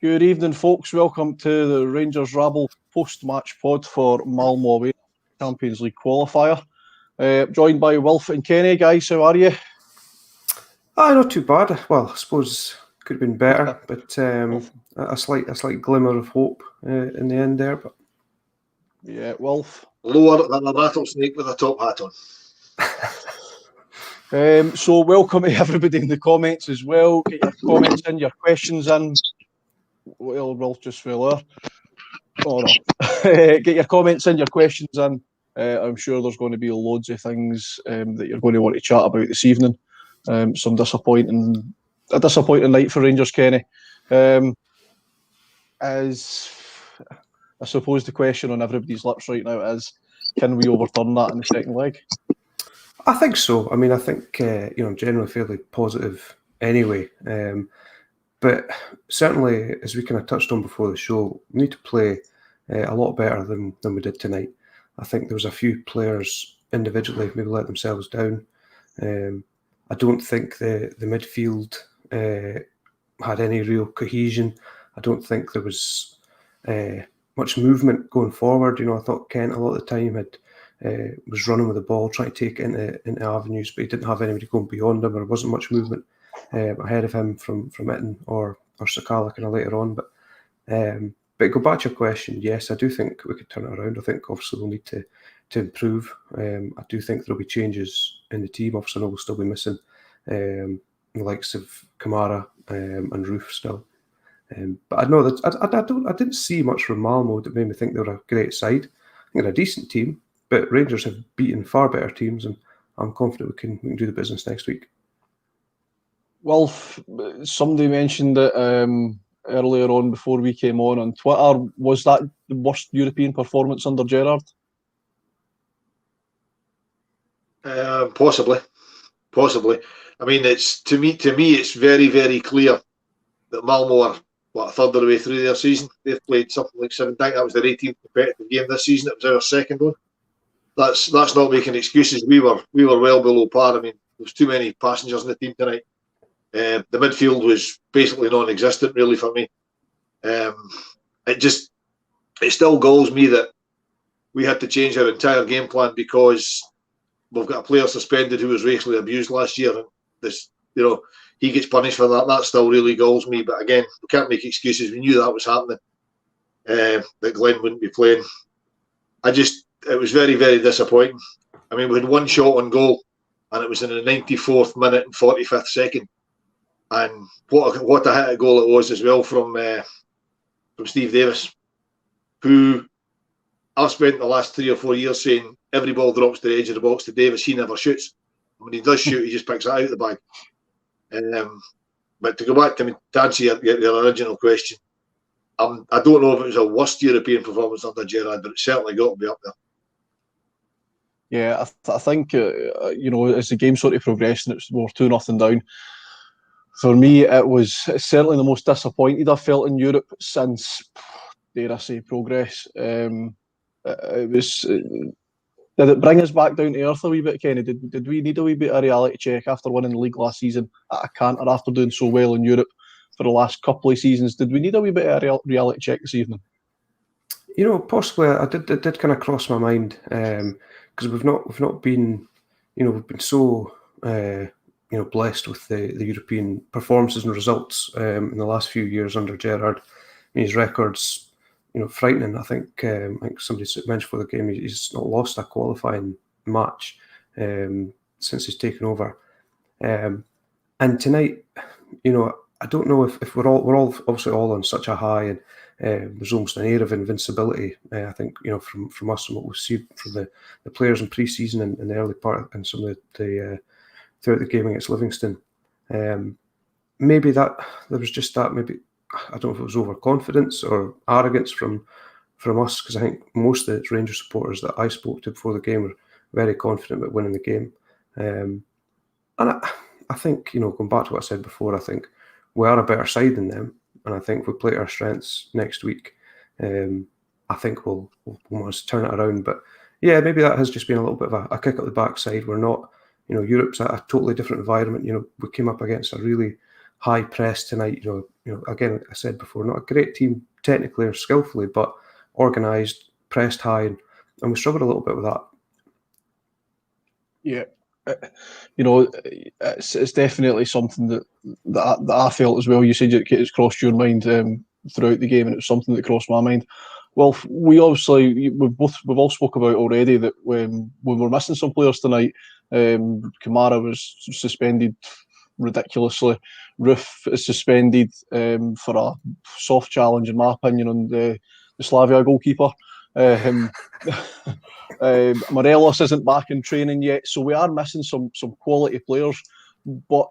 Good evening, folks. Welcome to the Rangers Rabble post-match pod for Malmo away Champions League qualifier. Joined by Wilf and Kenny. Guys, how are you? Not too bad. Well, I suppose could have been better, but a slight glimmer of hope in the end there. But yeah, Wilf. Lower than a rattlesnake with a top hat on. So welcome to everybody in the comments as well. Get your comments in, your questions in. Well, Wilf just fell there. Oh no. Get your comments in, your questions in. I'm sure there's going to be loads of things that you're going to want to chat about this evening. A disappointing night for Rangers, Kenny. As I suppose the question on everybody's lips right now is, can we overturn that in the second leg? I think so. I mean, I think generally fairly positive anyway. But certainly, as we kind of touched on before the show, we need to play a lot better than we did tonight. I think there was a few players individually maybe let themselves down. I don't think the midfield had any real cohesion. I don't think there was much movement going forward. I thought Kent a lot of the time was running with the ball, trying to take it into avenues, but he didn't have anybody going beyond him. There wasn't much movement ahead of him from Itten or Sakala kind of later on. But go back to your question, yes, I do think we could turn it around. I think obviously we'll need to improve. I do think there'll be changes in the team. Obviously, I know we'll still be missing the likes of Kamara and Roof still. But I know that I didn't see much from Malmo that made me think they were a great side. I think they're a decent team, but Rangers have beaten far better teams, and I'm confident we can do the business next week. Well, somebody mentioned it earlier on before we came on Twitter. Was that the worst European performance under Gerrard? Possibly. I mean, it's to me, it's very, very clear that Malmo are a third of the way through their season. They've played something like 7. I think that was their 18th competitive game this season. It was our second one. That's not making excuses. We were well below par. I mean, there was too many passengers in the team tonight. The midfield was basically non-existent, really, for me. It still galls me that we had to change our entire game plan because we've got a player suspended who was racially abused last year, and he gets punished for that. That still really galls me. But again, we can't make excuses. We knew that was happening. That Glenn wouldn't be playing. It was very, very disappointing. I mean, we had one shot on goal, and it was in the 94th minute and 45th second. And what a hit a goal it was as well from Steve Davis, who I've spent the last 3 or 4 years saying every ball drops to the edge of the box to Davis, he never shoots. When he does shoot, he just picks it out of the bag. But to go back to answer your original question, I don't know if it was a worst European performance under Gerrard, but it certainly got to be up there. Yeah, I think as the game sort of progressed and we were 2-0 down. For me, it was certainly the most disappointed I felt in Europe since, dare I say, progress. It was. Did it bring us back down to earth a wee bit, Kenny? Did we need a wee bit of a reality check after winning the league last season at a canter after doing so well in Europe for the last couple of seasons? Did we need a wee bit of a reality check this evening? Possibly. It did kind of cross my mind because we've not been, we've been so. Blessed with the European performances and results in the last few years under Gerrard. His record's, frightening. I think somebody mentioned for the game, he's not lost a qualifying match since he's taken over. And tonight, I don't know if we're all obviously all on such a high, and there's almost an air of invincibility. I think from us and what we've seen from the players in pre-season and the early part and some of the throughout the game against Livingston. Maybe that there was just that, maybe, I don't know if it was overconfidence or arrogance from us, because I think most of the Rangers supporters that I spoke to before the game were very confident about winning the game. And I think, going back to what I said before, I think we are a better side than them, and I think if we play our strengths next week, I think we'll almost turn it around. But yeah, maybe that has just been a little bit of a kick up the backside. We're not, Europe's a totally different environment. We came up against a really high press tonight. You know, again, like I said before, not a great team technically or skillfully, but organised, pressed high, and we struggled a little bit with that. Yeah, you know, it's definitely something that I felt as well. You said it's crossed your mind throughout the game, and it's something that crossed my mind. Well, we've all spoke about already that when we're missing some players tonight, Kamara was suspended ridiculously. Roof is suspended for a soft challenge, in my opinion, on the Slavia goalkeeper. Morelos isn't back in training yet, so we are missing some quality players. But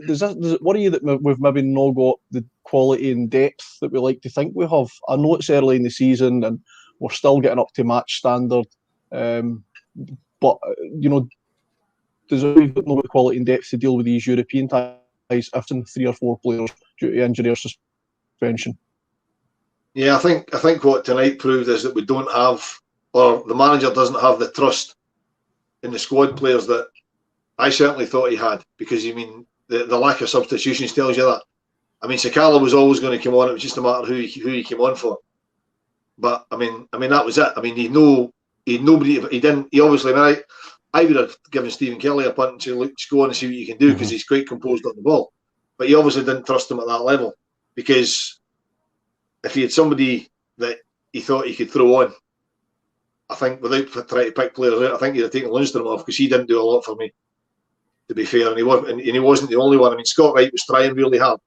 does it worry you that we've maybe not got the quality and depth that we like to think we have? I know it's early in the season and we're still getting up to match standard, but you know, does we've got no quality and depth to deal with these European ties if in 3 or 4 players due to injury or suspension? Yeah, I think what tonight proved is that we don't have, or the manager doesn't have the trust in the squad players that I certainly thought he had, because I mean the lack of substitutions tells you that. I mean, Sakala was always going to come on. It was just a matter who he came on for. But I mean that was it. I mean, he obviously. I mean, I would have given Stephen Kelly a punt and say, look, just go on and see what you can do, because he's quite composed on the ball. But he obviously didn't trust him at that level, because if he had somebody that he thought he could throw on, I think without trying to pick players out, I think he'd have taken Lundstrom off, because he didn't do a lot for me, to be fair, and he wasn't the only one. I mean, Scott Wright was trying really hard,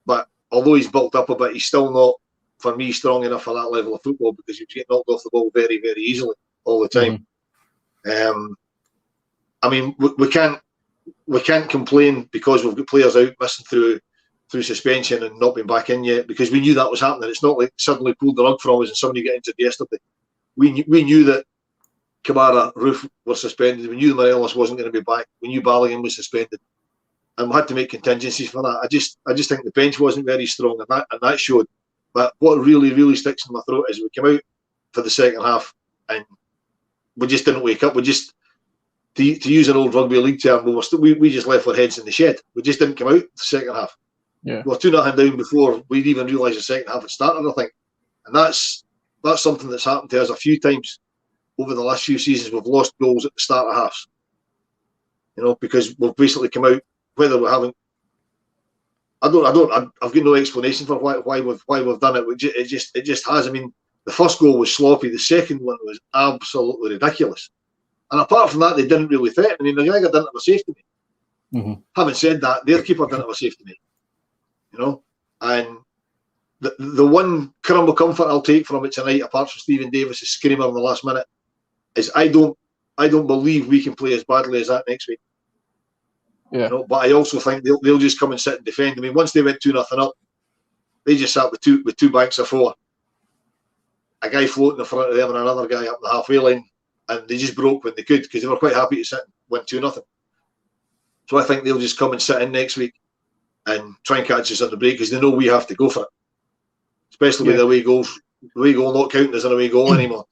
but although he's bulked up a bit, he's still not, for me, strong enough for that level of football, because he was getting knocked off the ball very, very easily all the time. I mean, we can't complain because we've got players out missing through suspension and not been back in yet, because we knew that was happening. It's not like suddenly pulled the rug from us and somebody got injured yesterday. We knew that Kamara, Roof were suspended. We knew Morelos wasn't going to be back. We knew Balogun was suspended, and we had to make contingencies for that. I just think the bench wasn't very strong, and that showed. But what really, really sticks in my throat is we came out for the second half and we just didn't wake up. We just, to use an old rugby league term, we just left our heads in the shed. We just didn't come out the second half. Yeah, we were 2-0 down before we'd even realised the second half had started, I think, and that's something that's happened to us a few times over the last few seasons. We've lost goals at the start of halves, you know, because we've basically come out, whether we haven't. I've got no explanation for why we've done it. It just has. I mean, the first goal was sloppy. The second one was absolutely ridiculous. And apart from that, they didn't really threaten. I mean, the guy didn't have a safety net. Having said that, their keeper didn't have a safety net. You know, and the one crumb of comfort I'll take from it tonight, apart from Stephen Davis' screamer in the last minute, is I don't believe we can play as badly as that next week. Yeah. You know, but I also think they'll just come and sit and defend. I mean, once they went 2-0 up, they just sat with two banks of 4, a guy floating in front of them and another guy up the halfway line, and they just broke when they could, because they were quite happy to sit and win 2-0. So I think they'll just come and sit in next week and try and catch us on the break, because they know we have to go for it, especially with the away goals. The away goal not counting as an away goal anymore.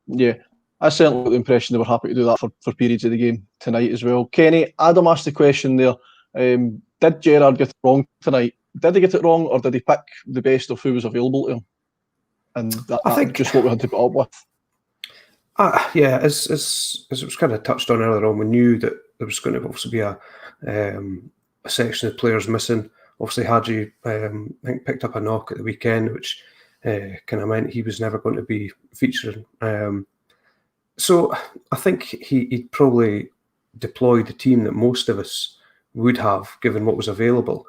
Yeah. I certainly got the impression they were happy to do that for periods of the game tonight as well. Kenny, Adam asked the question there, did Gerrard get it wrong tonight? Did he get it wrong, or did he pick the best of who was available to him? And I think just what we had to put up with. Yeah, as it was kind of touched on earlier on, we knew that there was going to obviously be a section of players missing. Obviously, Hadji, I think, picked up a knock at the weekend, which kind of meant he was never going to be featuring. So I think he'd probably deployed the team that most of us would have, given what was available.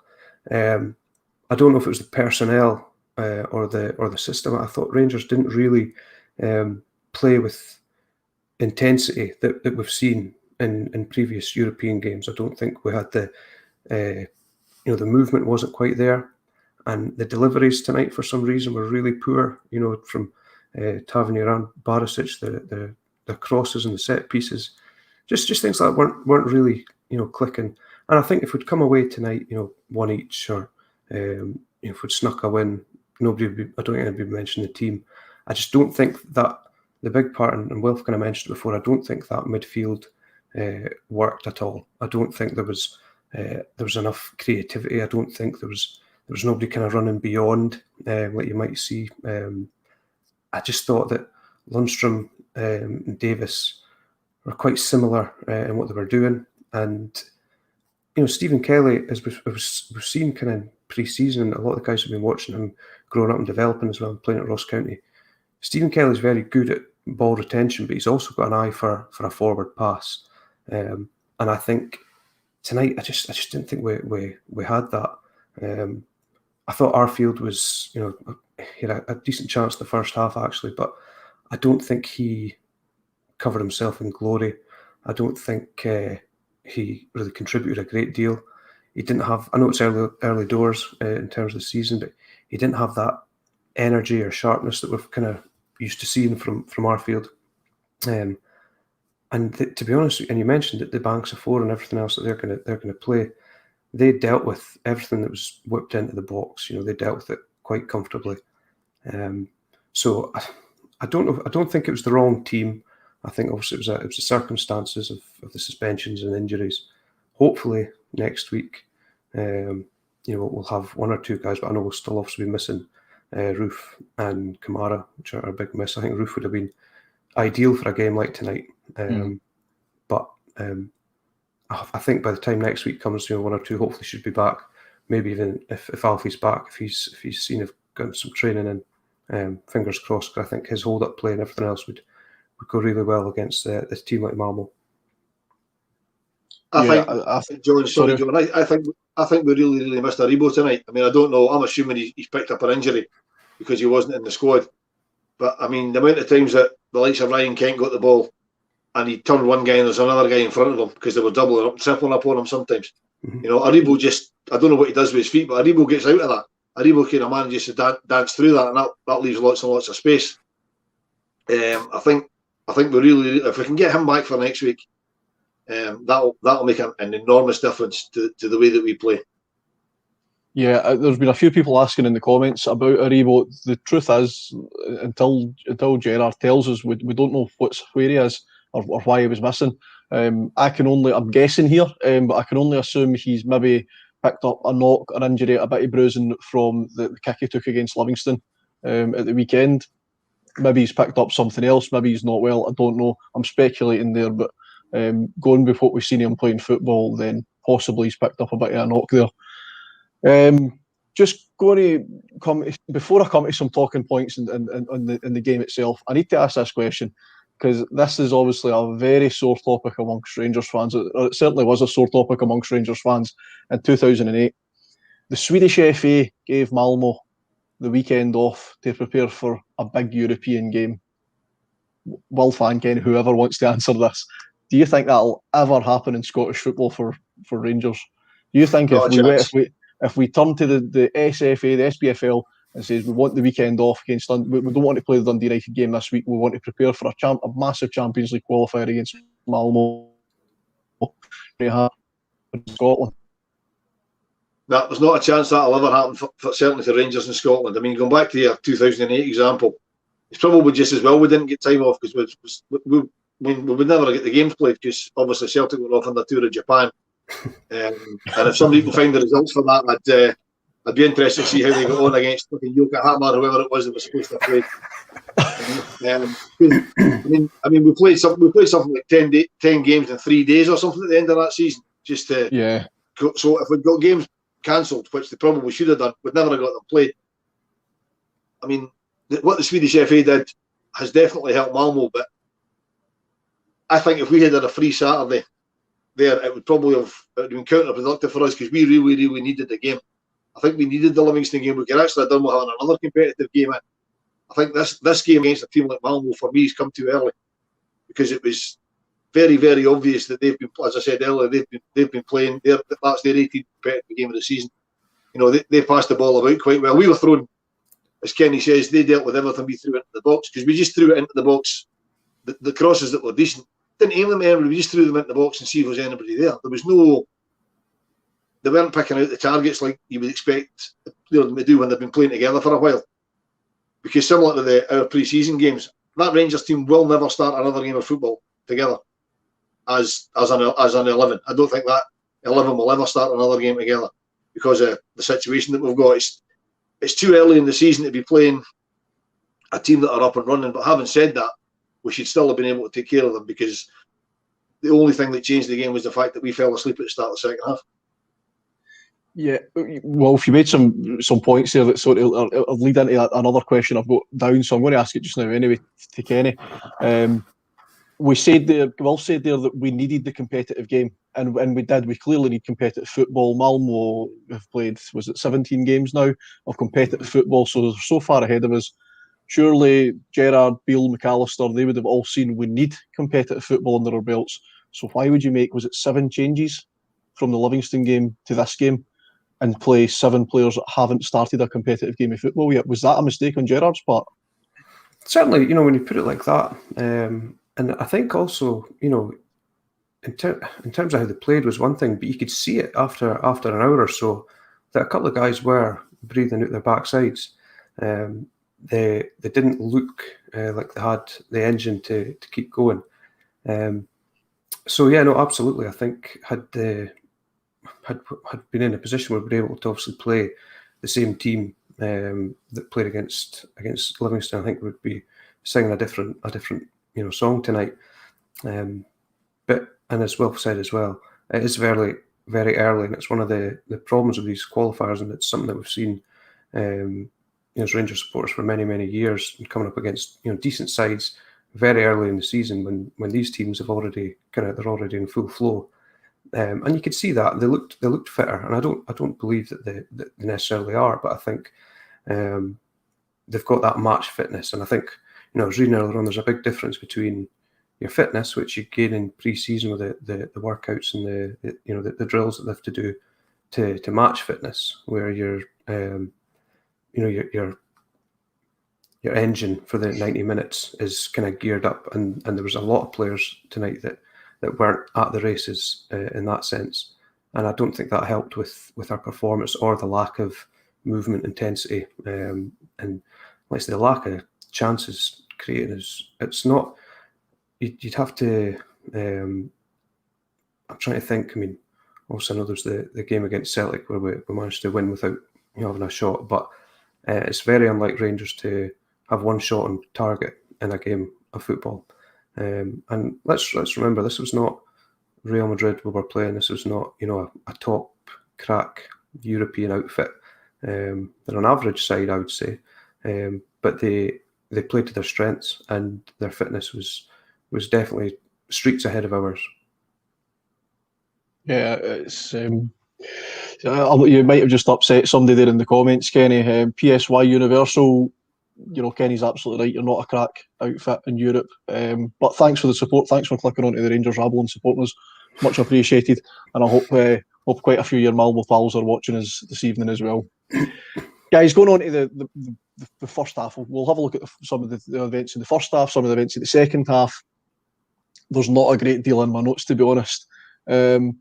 I don't know if it was the personnel or the system. I thought Rangers didn't really play with intensity that we've seen in previous European games. I don't think we had the movement wasn't quite there, and the deliveries tonight for some reason were really poor. You know, from Tavernier and Barisic, the crosses and the set pieces, just things like that weren't really clicking. And I think if we'd come away tonight, one each, or if we'd snuck a win, I don't think anybody would mention the team. I just don't think that the big part, and Wilf kind of mentioned it before, I don't think that midfield worked at all. I don't think there was there was enough creativity. I don't think there was nobody kind of running beyond what you might see. I just thought that Lundstrom and Davis were quite similar in what they were doing. And, Stephen Kelly, as we've seen kind of pre-season, a lot of the guys have been watching him growing up and developing as well, and playing at Ross County. Stephen Kelly's very good at ball retention, but he's also got an eye for a forward pass. And I think tonight, I just didn't think we had that. I thought Arfield was, he had a decent chance in the first half actually, but I don't think he covered himself in glory. I don't think he really contributed a great deal. He didn't have, I know it's early doors in terms of the season, but he didn't have that energy or sharpness that we've kind of used to seeing from Arfield. To be honest, and you mentioned that the banks of four and everything else that they're going to play, they dealt with everything that was whipped into the box. They dealt with it quite comfortably. So I don't know. I don't think it was the wrong team. I think obviously it was the circumstances of the suspensions and injuries. Hopefully next week, we'll have one or two guys, but I know we'll still obviously be missing Roof and Kamara, which are a big miss. I think Roof would have been ideal for a game like tonight. But I think by the time next week comes, one or two hopefully should be back. Maybe even if Alfie's back, if he's seen got some training in, fingers crossed. I think his hold up play and everything else would go really well against this team like Malmo. I think John. Sorry, John. I think we really missed Aribo tonight. I mean, I don't know. I'm assuming he's picked up an injury because he wasn't in the squad. But I mean, the amount of times that the likes of Ryan Kent got the ball and he turned one guy and there's another guy in front of him because they were doubling up, tripling up on him sometimes. Mm-hmm. Aribo just, I don't know what he does with his feet, but Aribo gets out of that. Aribo kind of manages to dance through that, and that leaves lots and lots of space. I think we really, if we can get him back for next week, that'll make an enormous difference to the way that we play. Yeah, there's been a few people asking in the comments about Aribo. The truth is, until Gerard tells us, we don't know where he is or why he was missing. I'm guessing here, but I can only assume he's maybe picked up a knock, an injury, a bit of bruising from the kick he took against Livingston at the weekend. Maybe he's picked up something else. Maybe he's not well. I don't know. I'm speculating there, but going with what we've seen him playing football, then possibly he's picked up a bit of a knock there. Just going to come before I come to some talking points in the game itself. I need to ask this question because this is obviously a very sore topic amongst Rangers fans. It certainly was a sore topic amongst Rangers fans in 2008. The Swedish FA gave Malmo the weekend off to prepare for a big European game. Wilf and Kenny, whoever wants to answer this, do you think that'll ever happen in Scottish football for Rangers? Do you think if we turn to the SFA, the SPFL, and says we want the weekend off against we don't want to play the Dundee United game this week, we want to prepare for a massive Champions League qualifier against Malmo in Scotland? No, there's not a chance that'll ever happen, certainly for Rangers in Scotland. I mean, going back to your 2008 example, it's probably just as well we didn't get time off because we would never get the games played because obviously Celtic were off on the tour of Japan. And if somebody can find the results for that, I'd be interested to see how they got on against Yokohama or whoever it was that was supposed to play. I mean, we played something like 10 games in 3 days or something at the end of that season. Just to, yeah. So if we'd got games cancelled, which they probably should have done, we'd never have got them played. I mean, what the Swedish FA did has definitely helped Malmo, but I think if we had a free Saturday there, it would probably have been counterproductive for us because we really needed the game. I think we needed the Livingston game. We could actually have done with having another competitive game in. I think this game against a team like Malmo for me has come too early because it was very, very obvious that they've been, as I said earlier, they've been playing. That's their 18th competitive game of the season. They passed the ball about quite well. We were thrown, as Kenny says, they dealt with everything we threw into the box because we just threw it into the box. The crosses that were decent, didn't aim them anywhere. We just threw them into the box and see if there was anybody there. There was no. They weren't picking out the targets like you would expect them to do when they've been playing together for a while. Because similar to our pre-season games, that Rangers team will never start another game of football together as an 11. I don't think 11 will ever start another game together because of the situation that we've got. It's too early in the season to be playing a team that are up and running. But having said that, we should still have been able to take care of them, because the only thing that changed the game was the fact that we fell asleep at the start of the second half. Yeah, well, if you made some points there that sort of lead into another question I've got down, so I'm going to ask it just now anyway to Kenny. Wilf said there that we needed the competitive game, and we did. We clearly need competitive football. Malmo have played, was it 17 games now of competitive football, so they're so far ahead of us. Surely Gerrard, Beale, McAllister, they would have all seen we need competitive football under our belts. So why would you make, was it 7 changes from the Livingston game to this game and play 7 players that haven't started a competitive game of football yet? Was that a mistake on Gerrard's part? Certainly, when you put it like that. And I think also, in terms of how they played was one thing, but you could see it after an hour or so that a couple of guys were breathing out their backsides. They didn't look like they had the engine to keep going. So yeah, no, absolutely. I think had been in a position where we were able to obviously play the same team that played against Livingston, I think we would be singing a different song tonight. But, and as Wilf said as well, it is very, very early, and it's one of the problems of these qualifiers, and it's something that we've seen as Rangers supporters for many, many years, coming up against decent sides very early in the season when these teams have already they're already in full flow. And you could see that they looked fitter, and I don't believe that they necessarily are, but I think they've got that match fitness. And I think I was reading earlier on, there's a big difference between your fitness, which you gain in pre-season with the workouts and the drills that they have to do, to match fitness, where your engine for the 90 minutes is kind of geared up, and there was a lot of players tonight that weren't at the races in that sense, and I don't think that helped with our performance or the lack of movement intensity, and like I say, the lack of chances created it's not. You'd have to. I'm trying to think. I mean, also I know there's the game against Celtic where we managed to win without having a shot, but it's very unlike Rangers to have one shot on target in a game of football. And let's remember, this was not Real Madrid we were playing. This was not a top crack European outfit. They're an average side, I would say, but they played to their strengths, and their fitness was definitely streets ahead of ours. Yeah, it's. You might have just upset somebody there in the comments, Kenny. PSY Universal, Kenny's absolutely right. You're not a crack outfit in Europe. But thanks for the support. Thanks for clicking onto the Rangers Rabble and supporting us. Much appreciated. And I hope quite a few of your Malmo pals are watching us this evening as well. Guys, going on to the first half, we'll have a look at some of the events in the first half, some of the events in the second half. There's not a great deal in my notes, to be honest. There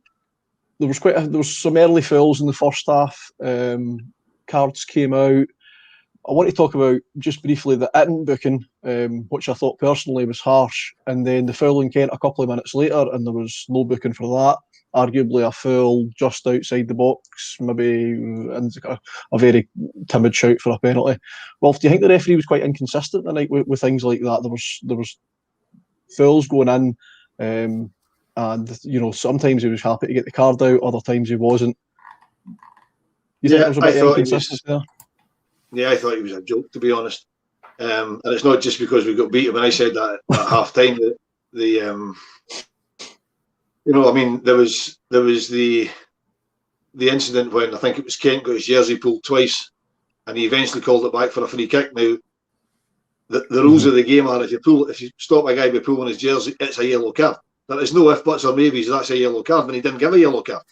was some early fouls in the first half. Cards came out. I want to talk about just briefly the Itten booking, which I thought personally was harsh, and then the foul in Kent a couple of minutes later, and there was no booking for that. Arguably a foul just outside the box, maybe a very timid shout for a penalty. Well, do you think the referee was quite inconsistent tonight with things like that? There was fouls going in, and sometimes he was happy to get the card out, other times he wasn't. You think there was a bit of inconsistency there? Yeah, I thought he was a joke, to be honest. And it's not just because we got beaten. When I said that at half time, there was the incident when I think it was Kent got his jersey pulled twice, and he eventually called it back for a free kick. Now, the rules of the game are if you stop a guy by pulling his jersey, it's a yellow card. There is no if, buts or maybes. That's a yellow card, and he didn't give a yellow card.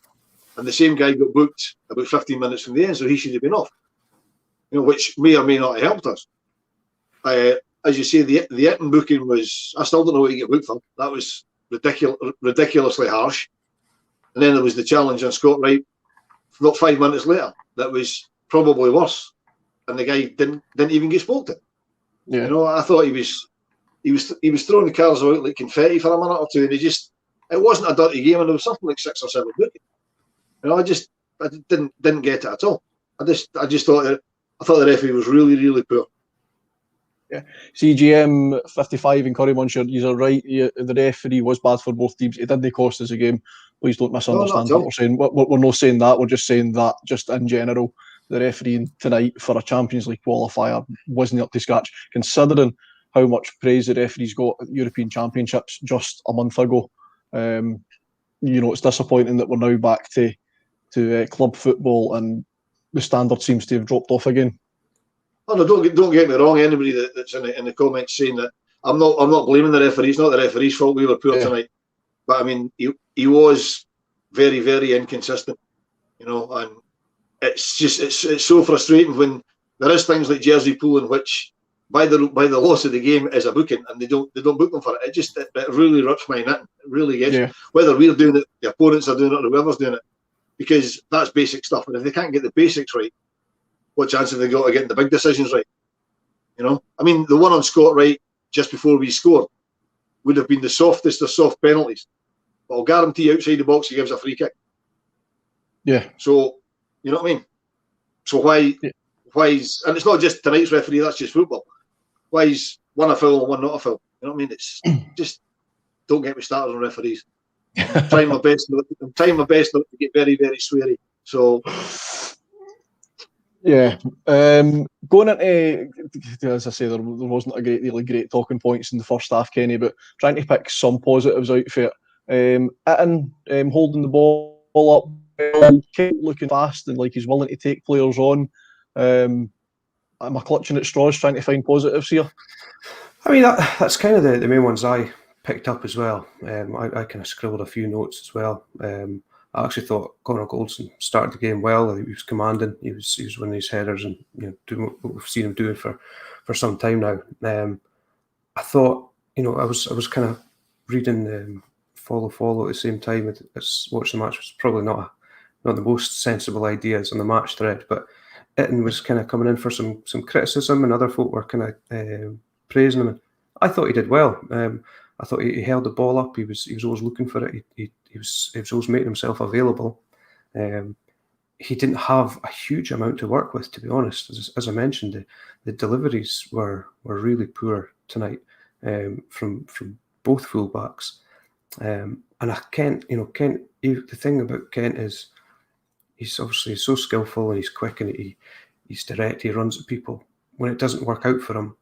And the same guy got booked about 15 minutes from the end, so he should have been off. Which may or may not have helped us. As you say, the Itten booking was, I still don't know what he get booked for. That was ridiculously harsh. And then there was the challenge on Scott Wright, not 5 minutes later, that was probably worse. And the guy didn't even get spoke to. Yeah. I thought he was throwing the cars out like confetti for a minute or two, and it wasn't a dirty game, and there was something like 6 or 7 bookings. You know, I didn't get it at all. I thought the referee was really, really poor. Yeah, CGM 55 in Currymunster, you're right. The referee was bad for both teams. It didn't cost us a game. Please don't misunderstand what we're saying. We're not saying that. We're just saying that, just in general, the refereeing tonight for a Champions League qualifier wasn't up to scratch, considering how much praise the referees got at European Championships just a month ago. It's disappointing that we're now back to club football and the standard seems to have dropped off again. Oh no! Don't get me wrong. Anybody that's in the comments saying that, I'm not blaming the referee. It's not the referee's fault we were poor tonight. But I mean, he was very, very inconsistent. And it's so frustrating when there is things like jersey pulling, which by the loss of the game is a booking, and they don't book them for it. It really rips my knitting. It really gets whether we're doing it, the opponents are doing it, or whoever's doing it, because that's basic stuff. And if they can't get the basics right, what chance have they got of getting the big decisions right? I mean, the one on Scott Wright just before we scored would have been the softest of soft penalties, but I'll guarantee outside the box he gives a free kick. Yeah. So you know what I mean. So why is, and it's not just tonight's referee. That's just football. Why is one a foul and one not a foul? You know what I mean? It's just, don't get me started on referees. I'm trying my best not to get very, very sweary. So. Yeah, going into, as I say, there wasn't a great deal of great talking points in the first half, Kenny, but trying to pick some positives out for it. Itten holding the ball up, looking fast and like he's willing to take players on. Am I clutching at straws trying to find positives here? I mean, that's kind of the main ones I picked up as well. I kind of scribbled a few notes as well. I actually thought Connor Goldson started the game well. He was commanding. He was winning his headers and doing what we've seen him doing for some time now. I thought I was kind of reading follow at the same time as watching the match. Was probably not the most sensible ideas on the match thread, but Itten was kind of coming in for some criticism, and other folk were kind of praising him. And I thought he did well. I thought he held the ball up. He was always looking for it. He was always making himself available. He didn't have a huge amount to work with, to be honest. As I mentioned, the deliveries were really poor tonight from both fullbacks. And Kent, the thing about Kent is he's obviously so skillful and he's quick and he's direct. He runs at people. When it doesn't work out for him,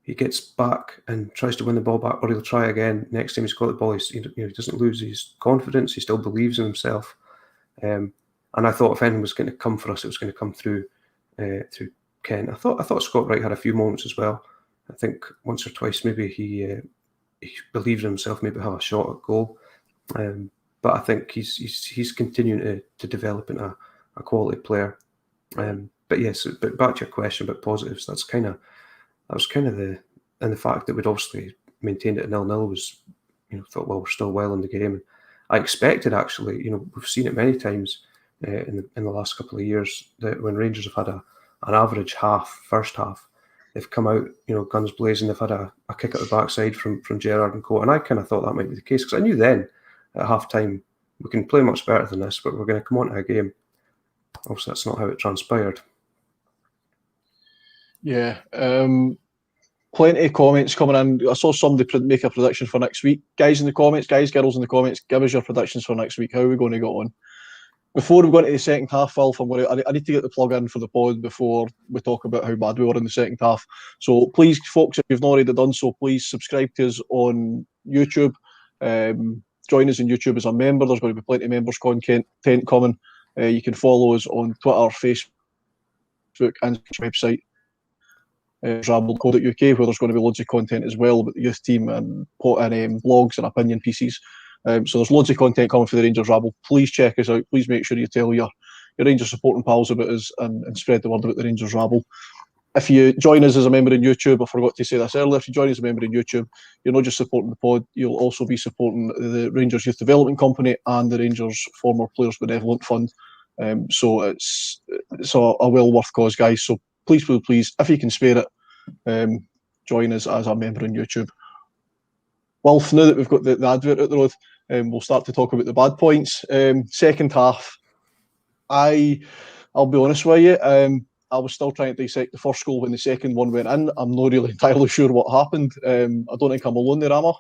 he gets back and tries to win the ball back, or he'll try again. Next time he's got the ball, he doesn't lose his confidence. He still believes in himself. And I thought if anything was going to come for us, it was going to come through Ken. I thought Scott Wright had a few moments as well. I think once or twice maybe he believed in himself, maybe have a shot at goal. But I think he's continuing to develop into a quality player. But yes, but back to your question about positives, that was kind of the fact that we'd obviously maintained it at 0-0 was, thought, well, we're still well in the game. I expected, actually, we've seen it many times in the last couple of years that when Rangers have had an average first half, they've come out, guns blazing. They've had a kick at the backside from Gerrard and co. And I kind of thought that might be the case because I knew then at half time we can play much better than this, but we're going to come on to a game. Obviously, that's not how it transpired. Yeah. Plenty of comments coming in. I saw somebody make a prediction for next week. Guys in the comments, girls in the comments, give us your predictions for next week. How are we going to go on? Before we go into the second half, Wilf, I need to get the plug in for the pod before we talk about how bad we were in the second half. So please, folks, if you've not already done so, please subscribe to us on YouTube. Join us on YouTube as a member. There's going to be plenty of members content coming. You can follow us on Twitter, Facebook, and website. Rabble.co.uk, where there's going to be loads of content as well about the youth team and blogs and opinion pieces. So there's loads of content coming for the Rangers Rabble. Please check us out. Please make sure you tell your Rangers supporting pals about us and spread the word about the Rangers Rabble. If you join us as a member in YouTube, I forgot to say this earlier, if you join us as a member in YouTube, you're not just supporting the pod, you'll also be supporting the Rangers Youth Development Company and the Rangers Former Players Benevolent Fund. So it's a well worth cause, guys. So please, if you can spare it, join us as a member on YouTube. Wilf, now that we've got the advert out the road, we'll start to talk about the bad points. Second half, I'll be honest with you. I was still trying to dissect the first goal when the second one went in. I'm not really entirely sure what happened. I don't think I'm alone there, am I?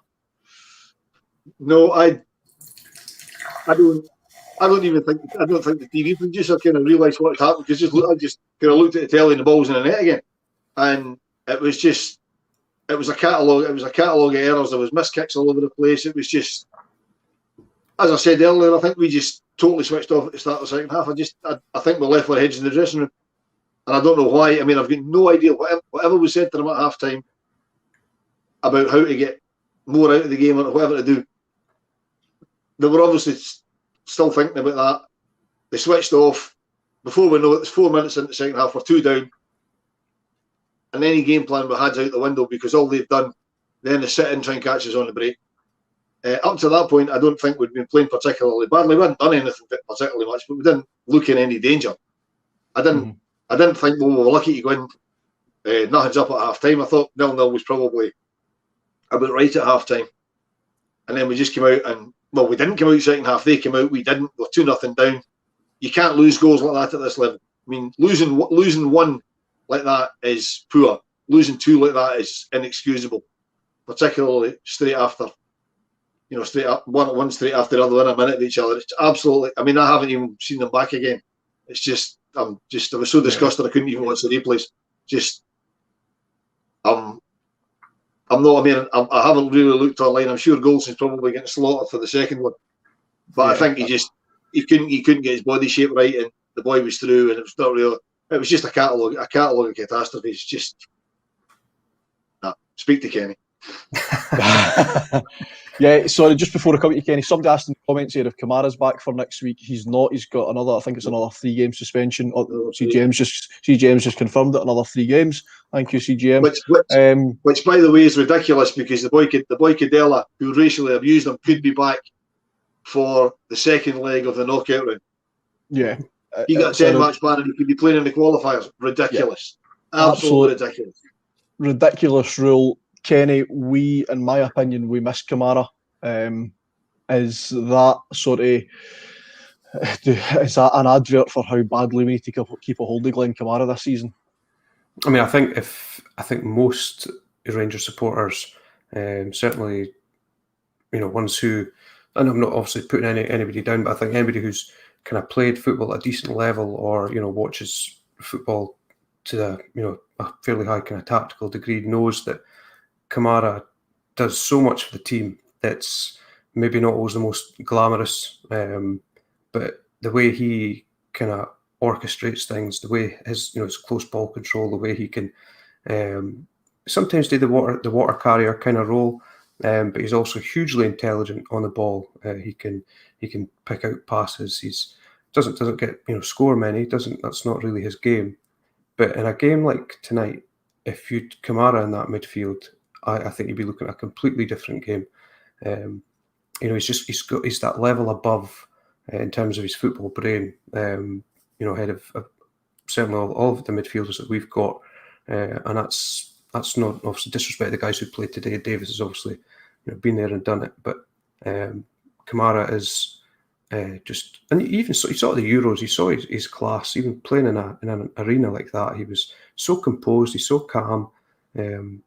No, I don't even think the TV producer kind of realised what had happened, because I just kind of looked at the telly and the ball's in the net again, and it was a catalogue. It was a catalogue of errors. There was missed kicks all over the place. It was just, as I said earlier, I think we just totally switched off at the start of the second half. I think we left our heads in the dressing room, and I don't know why. I mean, I've got no idea. Whatever was said to them at half time about how to get more out of the game or whatever to do, they were obviously still thinking about that. They switched off. Before we know it, it's 4 minutes into the second half, we're 2 down. And any game plan we had's out the window, because all they've done then is sit in and try and catch us on the break. Up to that point, I don't think we'd been playing particularly badly. We hadn't done anything particularly much, but we didn't look in any danger. I didn't think, well, we were lucky to go in. Nothing's up at half time. I thought 0-0 was probably about right at half time. And then we just came out and, well, we didn't come out second half. They came out. We didn't. We're 2-0 down. You can't lose goals like that at this level. I mean, losing one like that is poor. Losing two like that is inexcusable, particularly straight after, straight up one straight after the other, within a minute of each other. It's absolutely. I mean, I haven't even seen them back again. It's just, I was so disgusted I couldn't even watch the replays. I haven't really looked online. I'm sure Goldson's probably getting slaughtered for the second one, but I think he couldn't get his body shape right, and the boy was through, and it was not real. It was just a catalogue of catastrophes. Just speak to Kenny. Yeah, sorry, just before I come to you, Kenny, somebody asked in the comments here if Kamara's back for next week. He's not. He's got another, I think it's another 3-game suspension. CGM's just confirmed it, another 3 games. Thank you, CGM. Which, by the way, is ridiculous, because the boy Cadella, who racially abused him, could be back for the second leg of the knockout round. Yeah. He got a 10-match ban and he could be playing in the qualifiers. Ridiculous. Yeah. Absolutely ridiculous. Ridiculous rule. Kenny, in my opinion, we missed Kamara. Is that an advert for how badly we need to keep a hold of Glenn Kamara this season? I mean, I think most Rangers supporters, certainly, ones who, and I'm not obviously putting anybody down, but I think anybody who's kind of played football at a decent level, or watches football to a fairly high kind of tactical degree, knows that Kamara does so much for the team that's maybe not always the most glamorous, but the way he kind of orchestrates things, the way his close ball control, the way he can sometimes do the water carrier kind of role, but he's also hugely intelligent on the ball. He can pick out passes. He's doesn't get score many. That's not really his game. But in a game like tonight, if you'd Kamara in that midfield, I think you'd be looking at a completely different game. He's that level above in terms of his football brain. Ahead of certainly all of the midfielders that we've got, and that's not obviously disrespect the guys who played today. Davis has obviously been there and done it, but Kamara is just, and even so, you saw the Euros, you saw his class. Even playing in an arena like that, he was so composed, he's so calm. I'd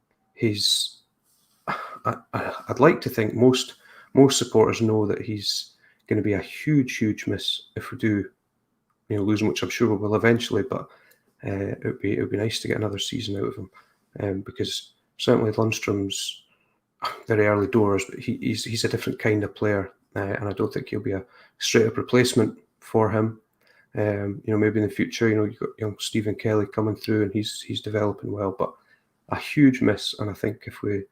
like to think most supporters know that he's going to be a huge miss if we do lose him, which I'm sure we will eventually. But it would be nice to get another season out of him, because certainly Lundstrom's very early doors, but he's a different kind of player, and I don't think he'll be a straight up replacement for him. Maybe in the future, you've got young Stephen Kelly coming through, and he's developing well, but a huge miss. And I think if we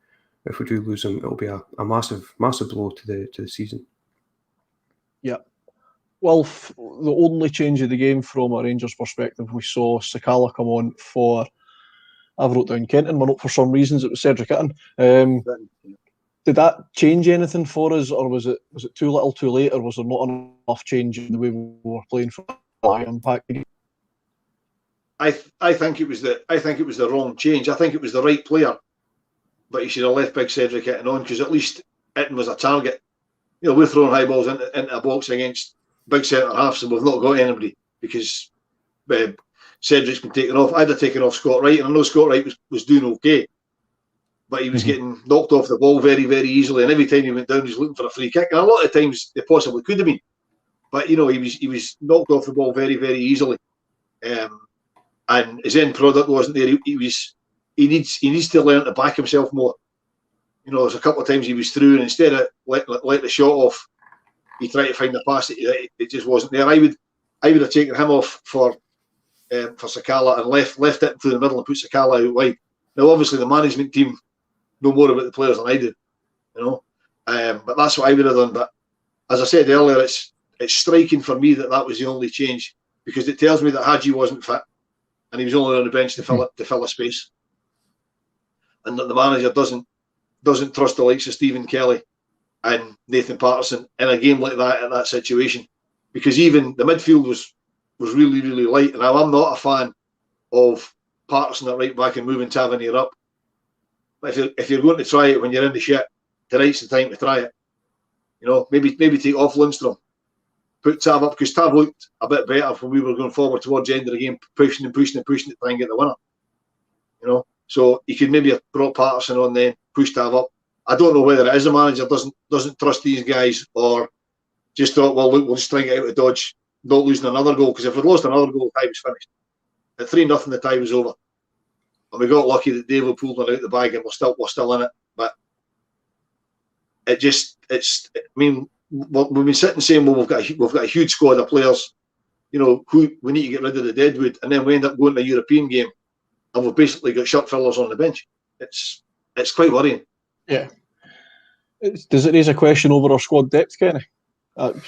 do lose him, it'll be a massive blow to the season. Yeah. Well, the only change of the game from a Rangers perspective, we saw Sakala come on for, I wrote down Kenton, but not for some reasons it was Cedric Itten. Did that change anything for us, or was it too little too late, or was there not enough change in the way we were playing for high impact? I think it was the wrong change. I think it was the right player, but he should have left big Cedric Itten on, because at least Itten was a target. We're throwing high balls into a box against big centre halves, and we've not got anybody. because Cedric's been taken off. I'd have taken off Scott Wright, and I know Scott Wright was doing okay, but he was getting knocked off the ball very, very easily, and every time he went down, he was looking for a free kick, and a lot of times they possibly could have been, but he was knocked off the ball very, very easily, and his end product wasn't there. He needs to learn to back himself more. There's a couple of times he was through, and instead of let the shot off, he tried to find the pass. It just wasn't there. I would have taken him off for Sakala and left it through the middle and put Sakala out wide. Now, obviously, the management team know more about the players than I do, but that's what I would have done. But as I said earlier, it's striking for me that was the only change, because it tells me that Hadji wasn't fit and he was only on the bench to fill a space, and that the manager doesn't trust the likes of Stephen Kelly and Nathan Patterson in a game like that, in that situation, because even the midfield was really, really light. And I'm not a fan of Patterson at right back and moving Tavernier up. But if you're going to try it when you're in the shit, tonight's the time to try it. Maybe take off Lundstrom, put Tav up, because Tav looked a bit better when we were going forward towards the end of the game, pushing to try and get the winner. So he could maybe have brought Patterson on then, pushed Tav up. I don't know whether it is the manager doesn't trust these guys, or just thought, well, look, we'll just try and get out of Dodge, not losing another goal, because if we'd lost another goal, the tie was finished. At 3-0, the tie was over, and we got lucky that David pulled one out the bag, and we're still in it. But we've been sitting saying, well, we've got a huge squad of players, who we need to get rid of the deadwood, and then we end up going to a European game, and we've basically got shirt fillers on the bench. It's quite worrying. Yeah. Does it raise a question over our squad depth, Kenny? We've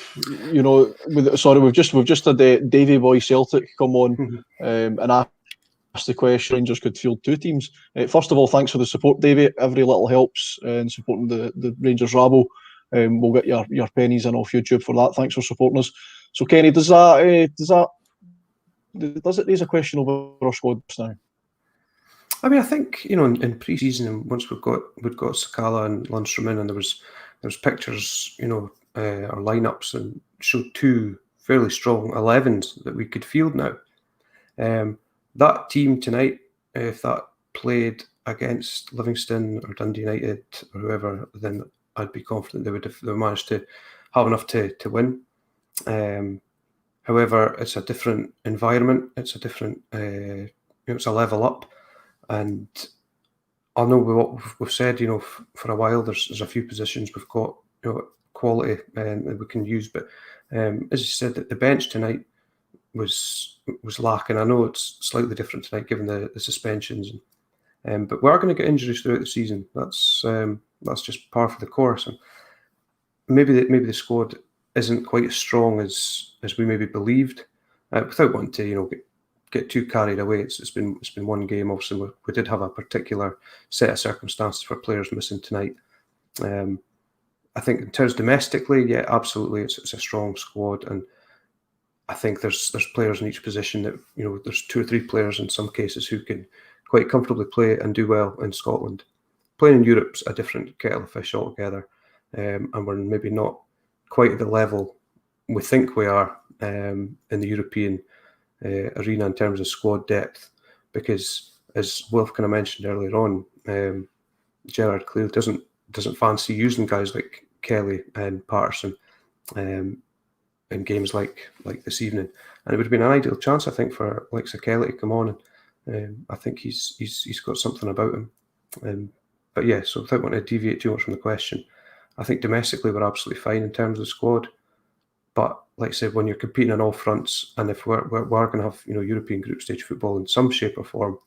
just had Davy Boy Celtic come on and ask the question. Rangers could field two teams. First of all, thanks for the support, Davy. Every little helps in supporting the Rangers rabble. We'll get your pennies in off YouTube for that. Thanks for supporting us. So, Kenny, does it raise a question over our squad now? I mean, I think in pre-season, and once we'd got Sakala and Lundstrom in, and there was pictures, our lineups, and showed two fairly strong 11s that we could field now. That team tonight, if that played against Livingston or Dundee United or whoever, then I'd be confident they would have managed to have enough to win. However, it's a different environment. It's a different, it's a level up. And I know what we've said, for a while, there's a few positions we've got, quality that we can use. But as you said, the bench tonight was lacking. I know it's slightly different tonight given the suspensions, but we are going to get injuries throughout the season. That's just par for the course. And maybe the squad isn't quite as strong as we maybe believed. Without wanting to, get too carried away. It's been one game. Obviously, we did have a particular set of circumstances for players missing tonight. I think in terms domestically, yeah, absolutely, it's a strong squad, and I think there's players in each position that there's 2 or 3 players in some cases who can quite comfortably play and do well in Scotland. Playing in Europe's a different kettle of fish altogether, and we're maybe not quite at the level we think we are in the European arena in terms of squad depth, because as Wilf kind of mentioned earlier on, Gerrard clearly doesn't fancy using guys like Kelly and Patterson in games like this evening, and it would have been an ideal chance, I think, for like Kelly to come on, and I think he's got something about him. But yeah, so without wanting to deviate too much from the question, I think domestically we're absolutely fine in terms of the squad. But like I said, when you're competing on all fronts, and if we're going to have European group stage football in some shape or form,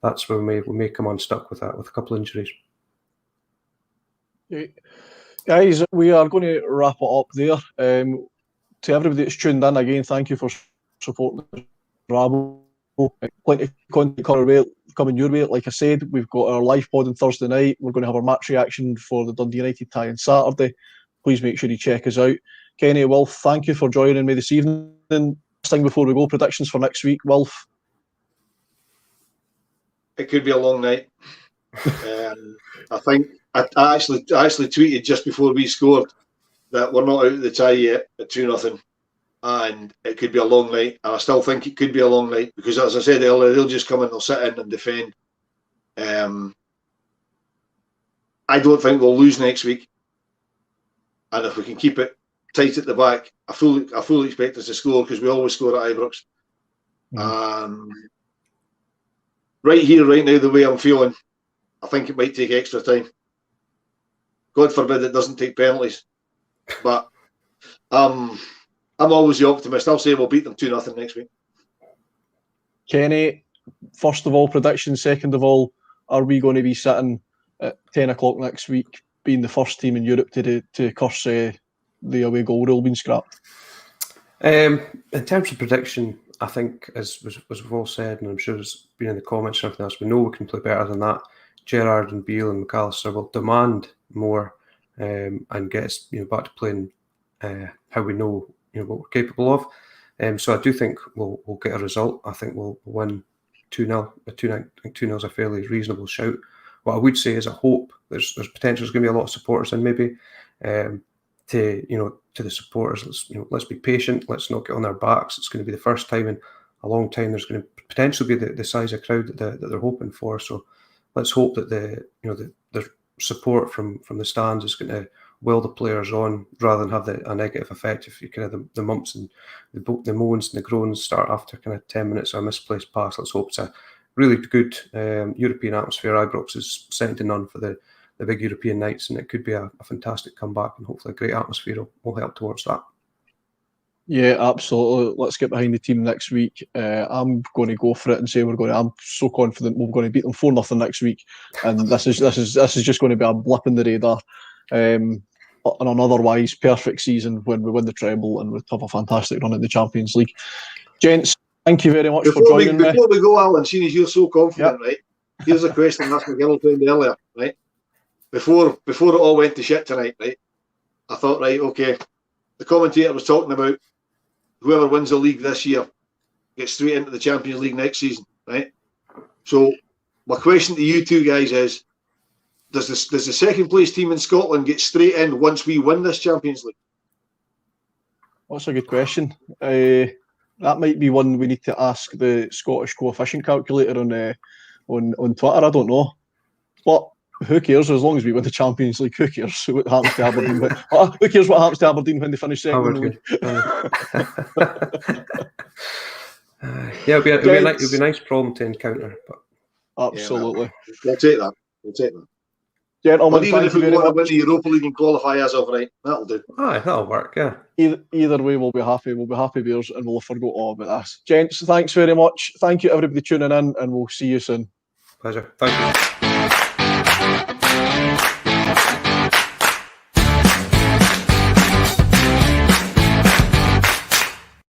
that's where we may come unstuck with that, with a couple of injuries. Guys, we are going to wrap it up there. To everybody that's tuned in, again, thank you for supporting the rabble. Plenty of content coming your way. Like I said, we've got our live pod on Thursday night. We're going to have our match reaction for the Dundee United tie on Saturday. Please make sure you check us out. Kenny, Wilf, thank you for joining me this evening. Last thing before we go, predictions for next week, Wilf? It could be a long night. I think I actually tweeted just before we scored that we're not out of the tie yet at 2-0. and it could be a long night. And I still think it could be a long night because, as I said earlier, they'll just come in, they'll sit in and defend. I don't think we'll lose next week, and if we can keep it tight at the back, I fully expect us to score because we always score at Ibrox. Right here, right now, the way I'm feeling, I think it might take extra time. God forbid it doesn't take penalties, but I'm always the optimist. I'll say we'll beat them 2-0 next week. Kenny, first of all, prediction. Second of all, are we going to be sitting at 10 o'clock next week, being the first team in Europe to curse the away goal rule being scrapped? In terms of prediction, I think, as we've all said, and I'm sure it's been in the comments and everything else, we know we can play better than that. Gerrard and Beale and McAllister will demand more and get us back to playing how we know what we're capable of. So I do think we'll get a result. I think we'll win 2-0. I think 2-0 is a fairly reasonable shout. What I would say is I hope there's potential. There's going to be a lot of supporters in maybe to the supporters. Let's be patient. Let's not get on their backs. It's going to be the first time in a long time there's going to potentially be the size of crowd that they're hoping for. So let's hope that the support from the stands is going to will the players on rather than have a negative effect if you kind of the mumps and the moans and the groans start after kind of 10 minutes or a misplaced pass. Let's hope it's a really good European atmosphere. Ibrox is second to none for the big European nights, and it could be a fantastic comeback, and hopefully a great atmosphere will help towards that. Yeah, absolutely. Let's get behind the team next week. I'm going to go for it and say I'm so confident we're going to beat them 4-0 next week, and this is just going to be a blip in the radar. On an otherwise perfect season when we win the treble and we have a fantastic run in the Champions League. Gents, thank you very much for joining me. Before we go, Alan, seeing as you're so confident, right? Here's a question I asked my girlfriend earlier, right? Before it all went to shit tonight, right? I thought, right, okay, the commentator was talking about whoever wins the league this year gets straight into the Champions League next season, right? So my question to you two guys is, does the second place team in Scotland get straight in once we win this Champions League? That's a good question. That might be one we need to ask the Scottish coefficient calculator on Twitter. I don't know, but who cares? As long as we win the Champions League, who cares what happens to Aberdeen? Who cares what happens to Aberdeen when they finish second in the league? Yeah, it'll be a nice problem to encounter. But absolutely, we'll take that. Gentlemen, even if we want to win the Europa League and qualify as of right, that'll do. Aye, that'll work, yeah. Either way, we'll be happy. We'll be happy bears, and we'll forget all about this. Gents, thanks very much. Thank you, everybody, tuning in, and we'll see you soon. Pleasure. Thank you.